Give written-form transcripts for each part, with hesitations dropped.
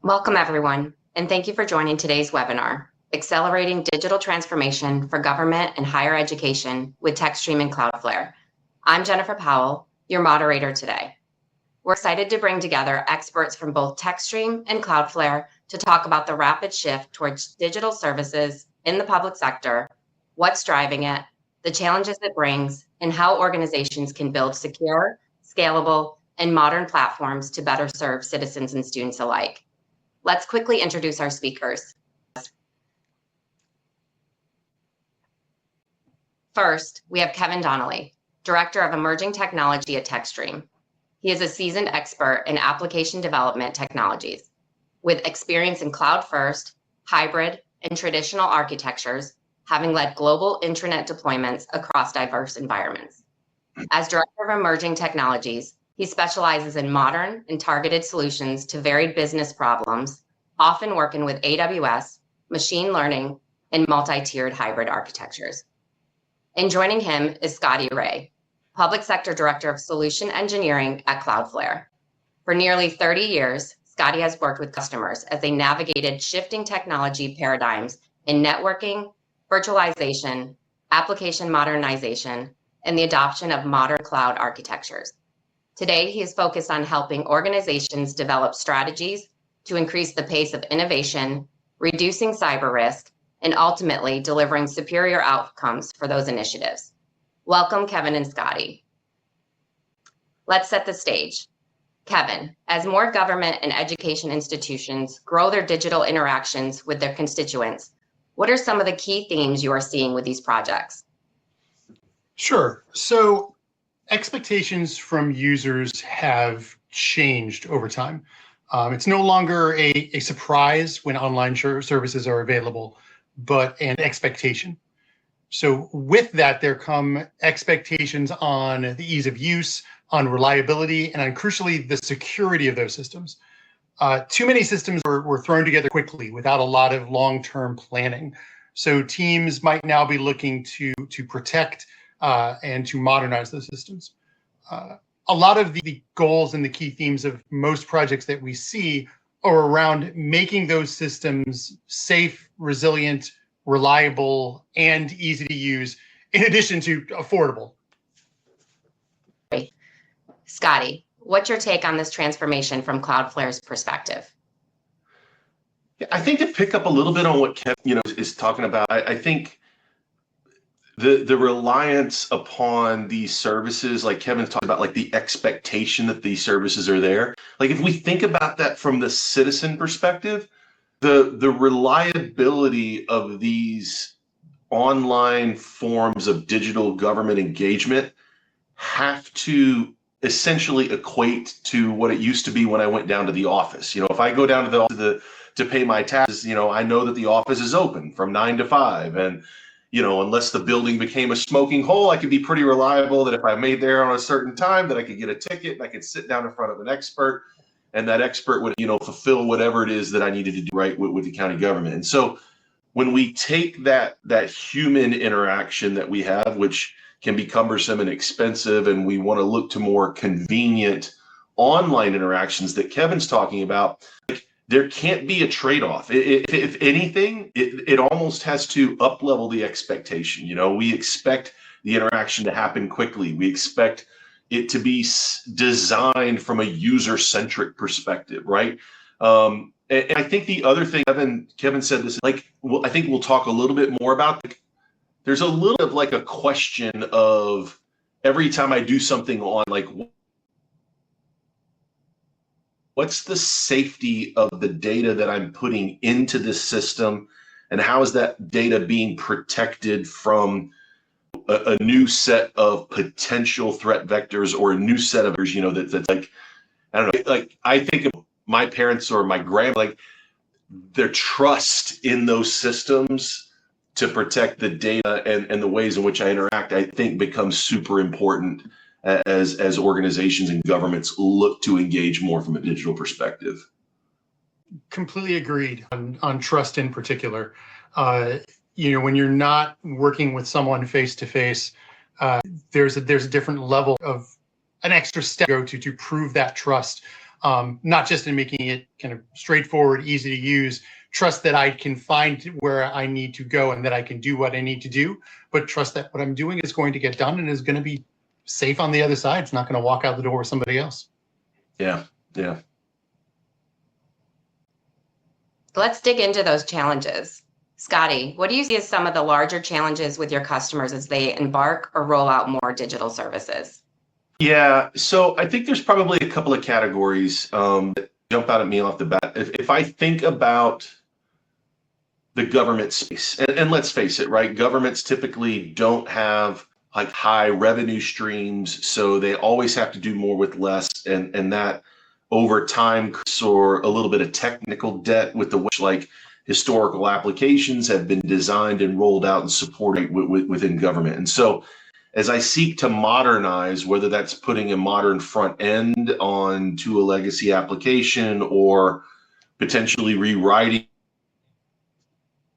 Welcome, everyone, and thank you for joining today's webinar, Accelerating Digital Transformation for Government and Higher Education with TekStream and Cloudflare. I'm Jennifer Powell, your moderator today. We're excited to bring together experts from both TekStream and Cloudflare to talk about the rapid shift towards digital services in the public sector, what's driving it, the challenges it brings, and how organizations can build secure, scalable, and modern platforms to better serve citizens and students alike. Let's quickly introduce our speakers. First, we have Kevin Donnelly, Director of Emerging Technology at TekStream. He is a seasoned expert in application development technologies with experience in cloud-first, hybrid, and traditional architectures, having led global intranet deployments across diverse environments. As Director of Emerging Technologies, he specializes in modern and targeted solutions to varied business problems, often working with AWS, machine learning, and multi-tiered hybrid architectures. And joining him is Scottie Ray, Public Sector Director of Solution Engineering at Cloudflare. For nearly 30 years, Scottie has worked with customers as they navigated shifting technology paradigms in networking, virtualization, application modernization, and the adoption of modern cloud architectures. Today, he is focused on helping organizations develop strategies to increase the pace of innovation, reducing cyber risk, and ultimately delivering superior outcomes for those initiatives. Welcome, Kevin and Scottie. Let's set the stage. Kevin, as more government and education institutions grow their digital interactions with their constituents, what are some of the key themes you are seeing with these projects? Sure. So expectations from users have changed over time. It's no longer a surprise when online services are available, but an expectation. So with that, there come expectations on the ease of use, on reliability, and on crucially, the security of those systems. Too many systems were thrown together quickly without a lot of long-term planning. So teams might now be looking to protect and to modernize those systems. A lot of the goals and the key themes of most projects that we see are around making those systems safe, resilient, reliable, and easy to use, in addition to affordable. Scottie, what's your take on this transformation from Cloudflare's perspective? I think to pick up a little bit on what Kevin is talking about, I think the reliance upon these services, like Kevin's talking about, like the expectation that these services are there. Like if we think about that from the citizen perspective, the reliability of these online forms of digital government engagement have to essentially equate to what it used to be when I went down to the office. If I go down to the office to pay my taxes, I know that the office is open from 9 to 5, and unless the building became a smoking hole, I could be pretty reliable that if I made there on a certain time that I could get a ticket and I could sit down in front of an expert, and that expert would, fulfill whatever it is that I needed to do right with the county government. And so when we take that human interaction that we have, which can be cumbersome and expensive, and we want to look to more convenient online interactions that Kevin's talking about, there can't be a trade-off. If anything, it almost has to up-level the expectation. We expect the interaction to happen quickly. We expect it to be designed from a user-centric perspective, right? And I think the other thing, Kevin said this, I think we'll talk a little bit more about. There's a little bit of like a question of every time I do something on, what's the safety of the data that I'm putting into this system, and how is that data being protected from a new set of potential threat vectors, or a new set of, that's like, I don't know, like I think of my parents or my grandma, their trust in those systems to protect the data and the ways in which I interact, I think becomes super important as organizations and governments look to engage more from a digital perspective. Completely agreed on trust in particular. When you're not working with someone face to face, there's a different level of an extra step to prove that trust. not just in making it kind of straightforward, easy to use, trust that I can find where I need to go and that I can do what I need to do, but trust that what I'm doing is going to get done and is going to be safe on the other side. It's not going to walk out the door with somebody else. Yeah, yeah. Let's dig into those challenges. Scottie, what do you see as some of the larger challenges with your customers as they embark or roll out more digital services? Yeah, so I think there's probably a couple of categories that jump out at me off the bat. If I think about the government space, and let's face it, right? Governments typically don't have like high revenue streams, so they always have to do more with less, and that over time or a little bit of technical debt with the which like historical applications have been designed and rolled out and supported within government. And so as I seek to modernize, whether that's putting a modern front end onto a legacy application or potentially rewriting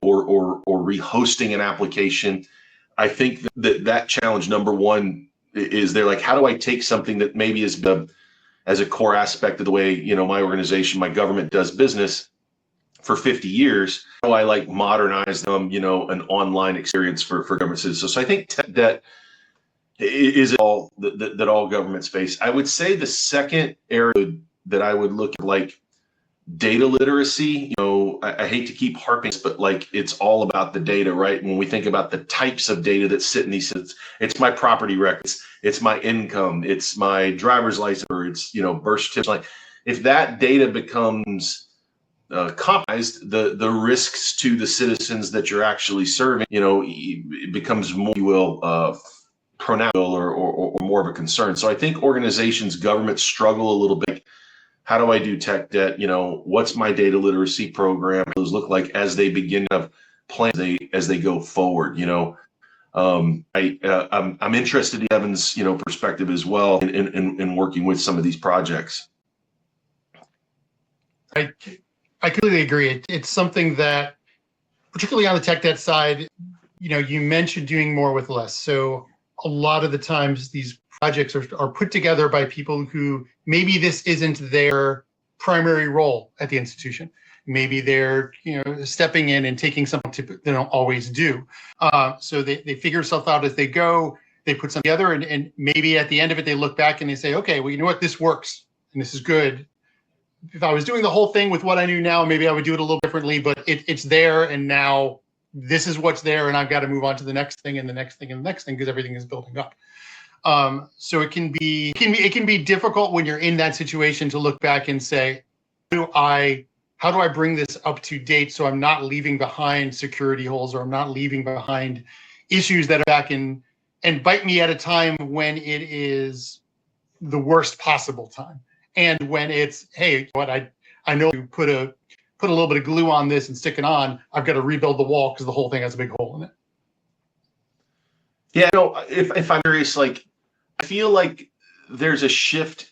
or rehosting an application, I think that challenge number one is they're like, how do I take something that maybe is as a core aspect of the way, my organization, my government does business for 50 years, how do I like modernize them, an online experience for government citizens? So I think tech debt is all that all governments face. I would say the second area that I would look at, like data literacy, I hate to keep harping, but like it's all about the data, right? When we think about the types of data that sit in these, it's my property records, it's my income, it's my driver's license, or it's birth certificate. Like if that data becomes compromised, the risks to the citizens that you're actually serving, it becomes more, you will, pronounced or more of a concern. So I think organizations, governments struggle a little bit. How do I do tech debt? What's my data literacy program? Those look like as they begin to plan as they go forward. I'm interested in Kevin's perspective as well in working with some of these projects. I completely agree. It's something that, particularly on the tech debt side, you mentioned doing more with less. So a lot of the times these projects are put together by people who maybe this isn't their primary role at the institution. Maybe they're stepping in and taking something they don't always do. So they figure stuff out as they go. They put something together, and maybe at the end of it, they look back and they say, okay, well, you know what? This works and this is good. If I was doing the whole thing with what I knew now, maybe I would do it a little differently, but it's there, and now this is what's there, and I've got to move on to the next thing and the next thing and the next thing because everything is building up. So it can be difficult when you're in that situation to look back and say, how do I bring this up to date so I'm not leaving behind security holes, or I'm not leaving behind issues that are back in and bite me at a time when it is the worst possible time. And when it's, hey, what I know you put a little bit of glue on this and stick it on, I've got to rebuild the wall because the whole thing has a big hole in it. Yeah, if I'm curious, like I feel like there's a shift.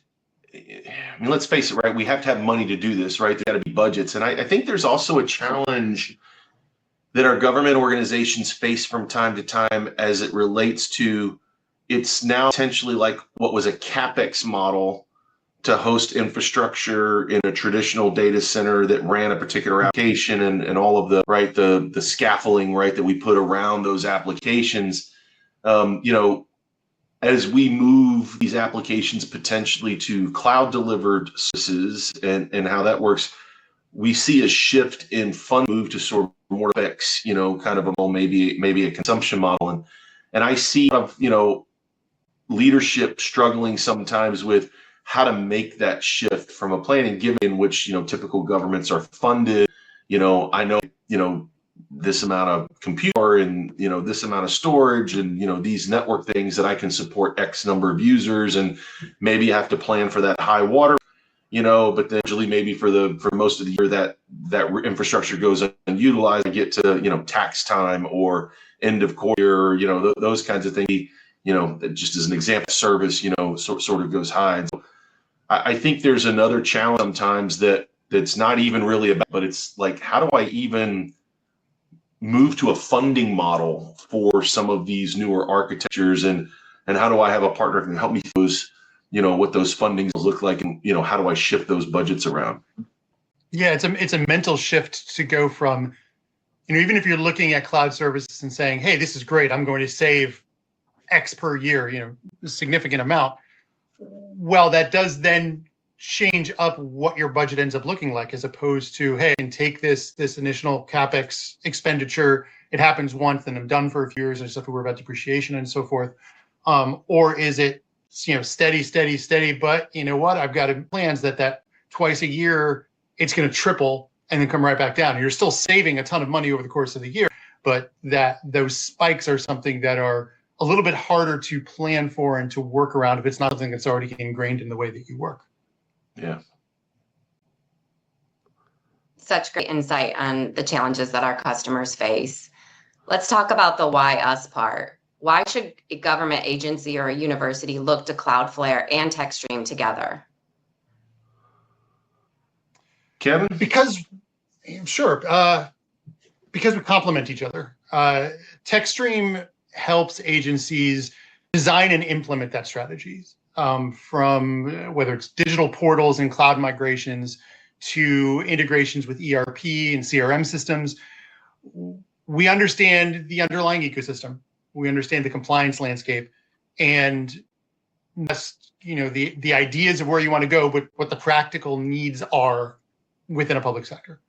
I mean, let's face it, right? We have to have money to do this, right? There's got to be budgets. And I think there's also a challenge that our government organizations face from time to time as it relates to, it's now potentially like what was a CapEx model to host infrastructure in a traditional data center that ran a particular application and all of the scaffolding, right, that we put around those applications. As we move these applications potentially to cloud delivered services and how that works, we see a shift in fund move to sort of more fix, kind of maybe a consumption model. And I see leadership struggling sometimes with how to make that shift from a planning, given which, typical governments are funded. I know, this amount of computer and, this amount of storage and, these network things that I can support X number of users, and maybe you have to plan for that high water, but then usually maybe for most of the year that infrastructure goes unutilized, I get to, tax time or end of quarter, those kinds of things, just as an example, service, sort of goes high. And so I think there's another challenge sometimes that's not even really about, but it's like, how do I even move to a funding model for some of these newer architectures, and how do I have a partner who can help me those what those fundings look like, and how do I shift those budgets around? Yeah, it's a mental shift to go from, even if you're looking at cloud services and saying, hey, this is great, I'm going to save X per year, a significant amount. Well, that does then change up what your budget ends up looking like, as opposed to, hey, I can take this initial CapEx expenditure, it happens once and I'm done for a few years, I just have to worry about depreciation and so forth. Or is it, steady, but you know what, I've got plans that twice a year, it's going to triple and then come right back down. You're still saving a ton of money over the course of the year, but those spikes are something that are a little bit harder to plan for and to work around if it's not something that's already ingrained in the way that you work. Yeah. Such great insight on the challenges that our customers face. Let's talk about the why us part. Why should a government agency or a university look to Cloudflare and TekStream together? Kevin? Because we complement each other. TekStream helps agencies design and implement that strategies, from whether it's digital portals and cloud migrations to integrations with ERP and CRM systems. We understand the underlying ecosystem. We understand the compliance landscape, and that's, the ideas of where you want to go, but what the practical needs are within a public sector.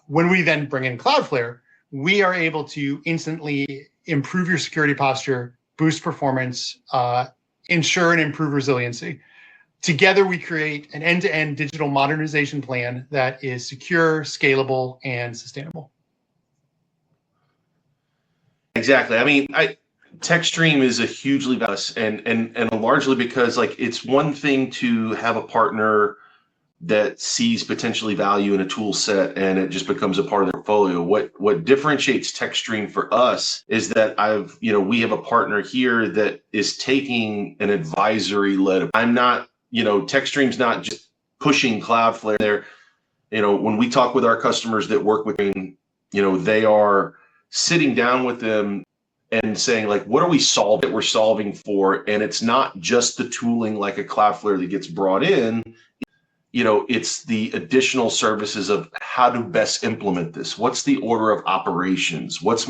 When we then bring in Cloudflare, we are able to instantly improve your security posture, boost performance, ensure and improve resiliency. Together, we create an end-to-end digital modernization plan that is secure, scalable, and sustainable. Exactly. I mean, TekStream is a hugely valuable, and largely because it's one thing to have a partner that sees potentially value in a tool set and it just becomes a part of their portfolio. What differentiates TekStream for us is that we have a partner here that is taking an advisory led. I'm not, TekStream's not just pushing Cloudflare there. When we talk with our customers that work with them, they are sitting down with them and saying, what are we solving that we're solving for? And it's not just the tooling like a Cloudflare that gets brought in. It's the additional services of how to best implement this. What's the order of operations? What's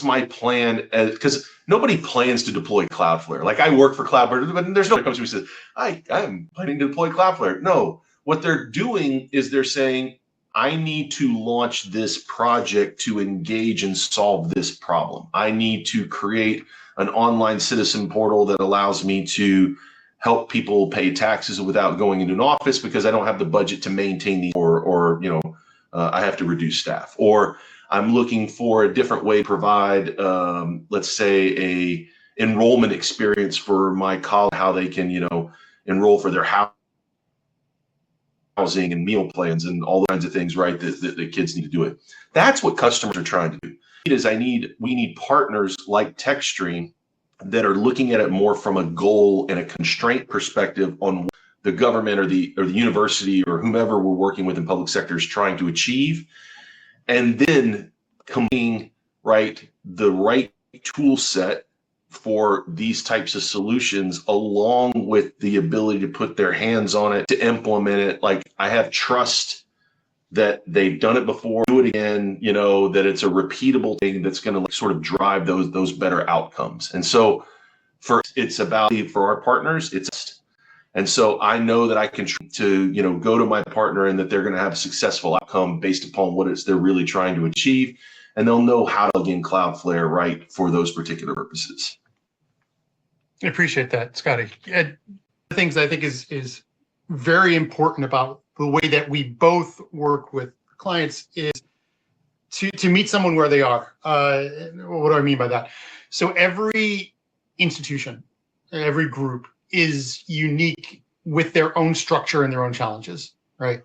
my plan? Because nobody plans to deploy Cloudflare. I work for Cloudflare, but there's nobody comes to me and says, I'm planning to deploy Cloudflare. No, what they're doing is they're saying, I need to launch this project to engage and solve this problem. I need to create an online citizen portal that allows me to help people pay taxes without going into an office because I don't have the budget to maintain the, or I have to reduce staff, or I'm looking for a different way to provide, let's say, a enrollment experience for my college, how they can, enroll for their housing and meal plans and all kinds of things, right? That the kids need to do it. That's what customers are trying to do. We need partners like TekStream that are looking at it more from a goal and a constraint perspective on what the government or the university or whomever we're working with in public sector is trying to achieve, and then combining the right tool set for these types of solutions, along with the ability to put their hands on it, to implement it. I have trust that they've done it before, do it again, that it's a repeatable thing that's going to sort of drive those better outcomes. And so it's about, for our partners, and so I know that I can go to my partner and that they're going to have a successful outcome based upon what they're really trying to achieve. And they'll know how to plug in Cloudflare right for those particular purposes. I appreciate that, Scottie. The things I think is very important about the way that we both work with clients is to meet someone where they are. What do I mean by that? So every institution, every group is unique with their own structure and their own challenges, right?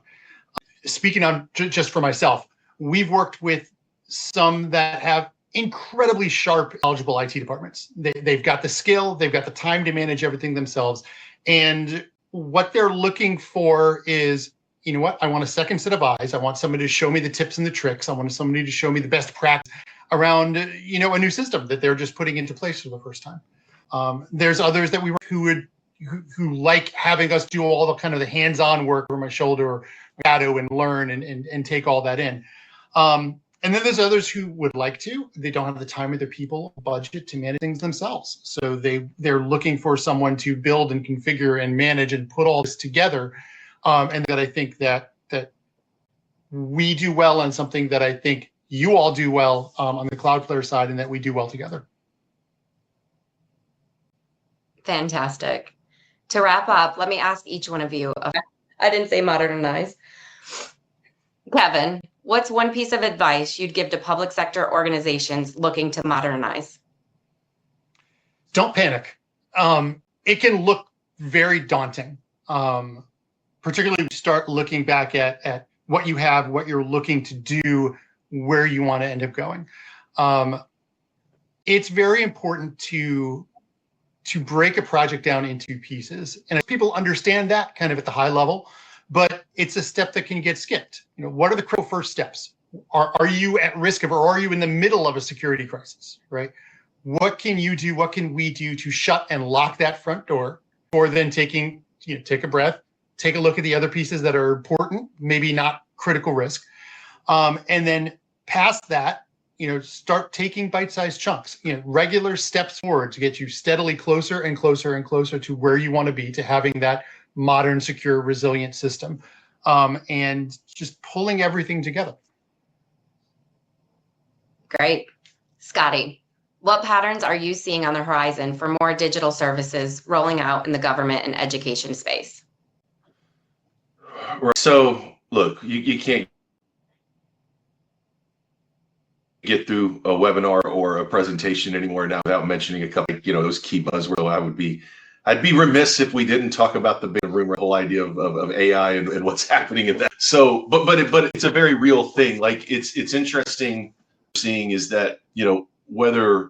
Speaking on just for myself, we've worked with some that have incredibly sharp, eligible IT departments. They've got the skill, they've got the time to manage everything themselves. And what they're looking for is, I want a second set of eyes. I want somebody to show me the tips and the tricks. I want somebody to show me the best practice around, a new system that they're just putting into place for the first time. There's others that we work who would who like having us do all the kind of the hands-on work over my shoulder, or shadow and learn and take all that in. And then there's others who would like to. They don't have the time or the people budget to manage things themselves. So they're looking for someone to build and configure and manage and put all this together. And that I think that we do well, and something that I think you all do well on the Cloudflare side, and that we do well together. Fantastic. To wrap up, let me ask each one of you. I didn't say modernize. Kevin, what's one piece of advice you'd give to public sector organizations looking to modernize? Don't panic. It can look very daunting, particularly when you start looking back at what you have, what you're looking to do, where you want to end up going. It's very important to break a project down into pieces. And people understand that kind of at the high level, but it's a step that can get skipped. What are the critical first steps? Are you at risk of, or are you in the middle of a security crisis, right? What can you do? What can we do to shut and lock that front door, or then take a breath, take a look at the other pieces that are important, maybe not critical risk. And then past that, start taking bite-sized chunks, regular steps forward to get you steadily closer and closer and closer to where you want to be, to having that modern, secure, resilient system, and just pulling everything together. Great. Scottie, what patterns are you seeing on the horizon for more digital services rolling out in the government and education space? So look, you can't get through a webinar or a presentation anymore now without mentioning a couple, those key buzzwords. I'd be remiss if we didn't talk about the big rumor, whole idea of AI and what's happening in that. So, but it's a very real thing. Like it's interesting seeing is that, whether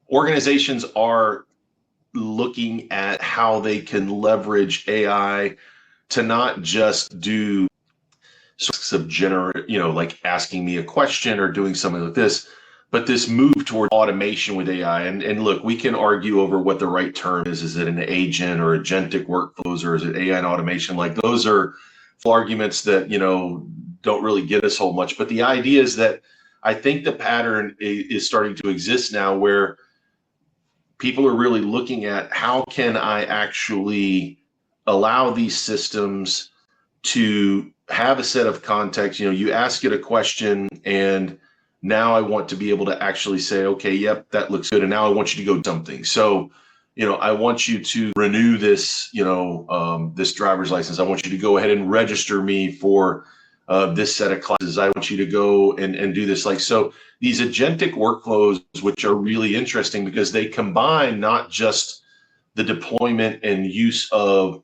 organizations are looking at how they can leverage AI to not just do sorts of like asking me a question or doing something like this, but this move toward automation with AI. And look, we can argue over what the right term is. Is it an agent or agentic workflows, or is it AI and automation? Like those are arguments that, don't really get us whole much. But the idea is that I think the pattern is starting to exist now where people are really looking at how can I actually allow these systems to have a set of context. You ask it a question, and now I want to be able to actually say, okay, yep, that looks good. And now I want you to go do something. So, I want you to renew this, this driver's license. I want you to go ahead and register me for this set of classes. I want you to go and do this. So these agentic workflows, which are really interesting because they combine not just the deployment and use of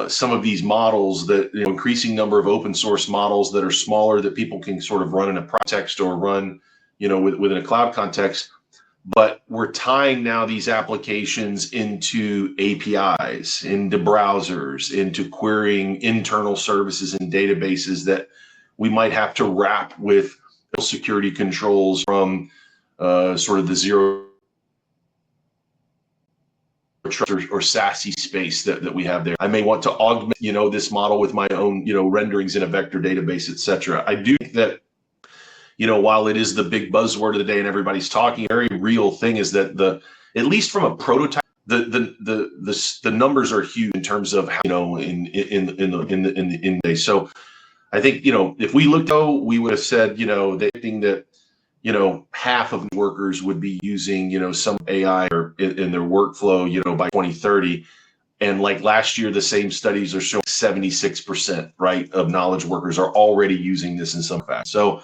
some of these models, that increasing number of open source models that are smaller, that people can sort of run in a context or run, within a cloud context. But we're tying now these applications into APIs, into browsers, into querying internal services and databases that we might have to wrap with security controls from sort of the zero or SASE space that we have there. I may want to augment, this model with my own, renderings in a vector database, et cetera. I do think that, while it is the big buzzword of the day and everybody's talking, a very real thing is that at least from a prototype, the numbers are huge in terms of how, in the day. So I think, if we looked, we would have said, they think that, half of workers would be using, some AI or in their workflow, by 2030. And like last year, the same studies are showing 76%, right, of knowledge workers are already using this in some fashion. So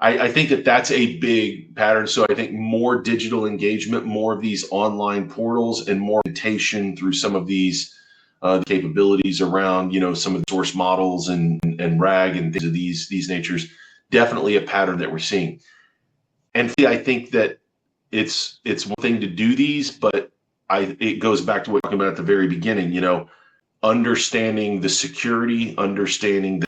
I think that that's a big pattern. So I think more digital engagement, more of these online portals, and more implementation through some of these capabilities around, some of the source models and RAG and things of these natures, definitely a pattern that we're seeing. And I think that it's one thing to do these, but it goes back to what we were talking about at the very beginning, understanding the security, understanding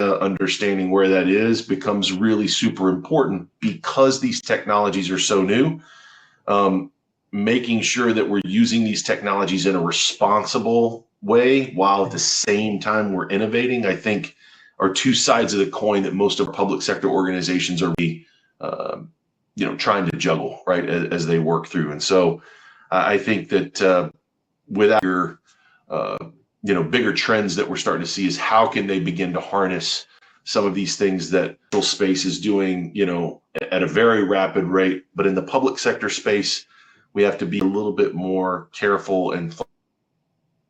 where that is becomes really super important because these technologies are so new. making sure that we're using these technologies in a responsible way while at the same time we're innovating, I think are two sides of the coin that most of our public sector organizations are trying to juggle, right, as they work through. And so I think that without your bigger trends that we're starting to see is how can they begin to harness some of these things that space is doing, at a very rapid rate. But in the public sector space, we have to be a little bit more careful and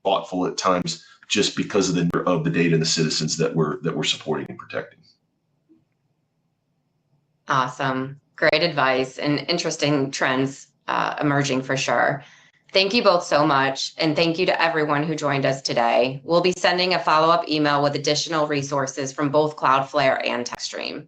thoughtful at times, just because of the data and the citizens that we're supporting and protecting. Awesome. Great advice and interesting trends emerging for sure. Thank you both so much. And thank you to everyone who joined us today. We'll be sending a follow-up email with additional resources from both Cloudflare and TekStream.